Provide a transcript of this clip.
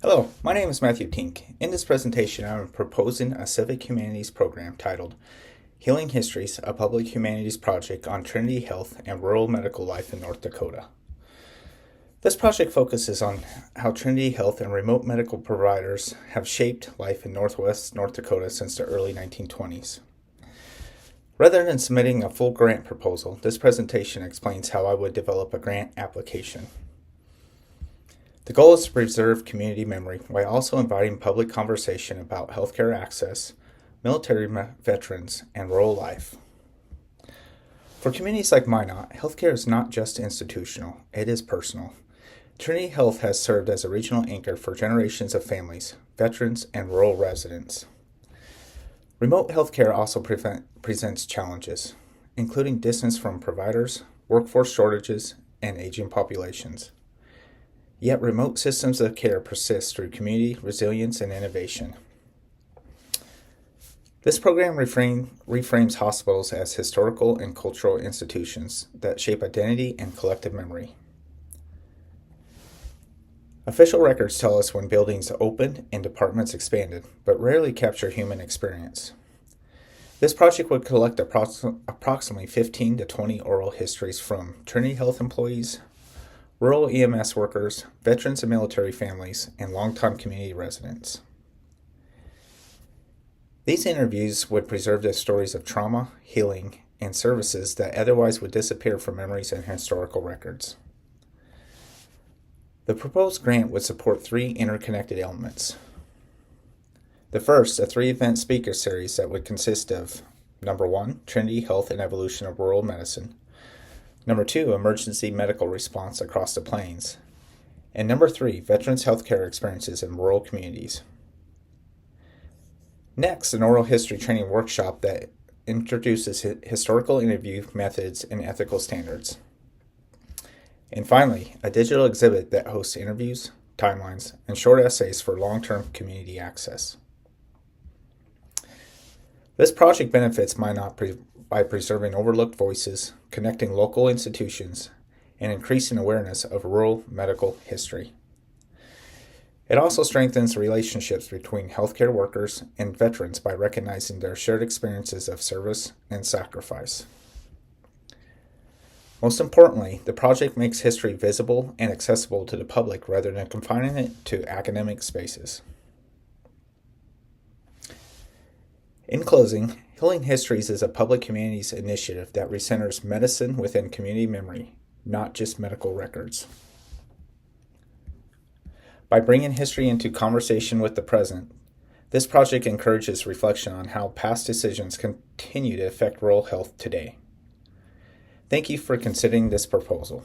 Hello, my name is Matthew Tink. In this presentation, I am proposing a civic humanities program titled Healing Histories, a Public Humanities Project on Trinity Health and Rural Medical Life in North Dakota. This project focuses on how Trinity Health and remote medical providers have shaped life in Northwest North Dakota since the early 1920s. Rather than submitting a full grant proposal, this presentation explains how I would develop a grant application. The goal is to preserve community memory while also inviting public conversation about healthcare access, military veterans, and rural life. For communities like Minot, healthcare is not just institutional, it is personal. Trinity Health has served as a regional anchor for generations of families, veterans, and rural residents. Remote healthcare also presents challenges, including distance from providers, workforce shortages, and aging populations. Yet remote systems of care persist through community resilience and innovation. This program reframes hospitals as historical and cultural institutions that shape identity and collective memory. Official records tell us when buildings opened and departments expanded, but rarely capture human experience. This project would collect approximately 15 to 20 oral histories from Trinity Health employees, rural EMS workers, veterans and military families, and longtime community residents. These interviews would preserve the stories of trauma, healing, and services that otherwise would disappear from memories and historical records. The proposed grant would support three interconnected elements. The first, a 3-event speaker series that would consist of number 1, Trinity Health and Evolution of Rural Medicine, number 2, emergency medical response across the plains, and number 3, veterans' healthcare experiences in rural communities. Next, an oral history training workshop that introduces historical interview methods and ethical standards. And finally, a digital exhibit that hosts interviews, timelines, and short essays for long-term community access. This project benefits Minot by preserving overlooked voices, connecting local institutions, and increasing awareness of rural medical history. It also strengthens relationships between healthcare workers and veterans by recognizing their shared experiences of service and sacrifice. Most importantly, the project makes history visible and accessible to the public rather than confining it to academic spaces. In closing, Healing Histories is a public humanities initiative that recenters medicine within community memory, not just medical records. By bringing history into conversation with the present, this project encourages reflection on how past decisions continue to affect rural health today. Thank you for considering this proposal.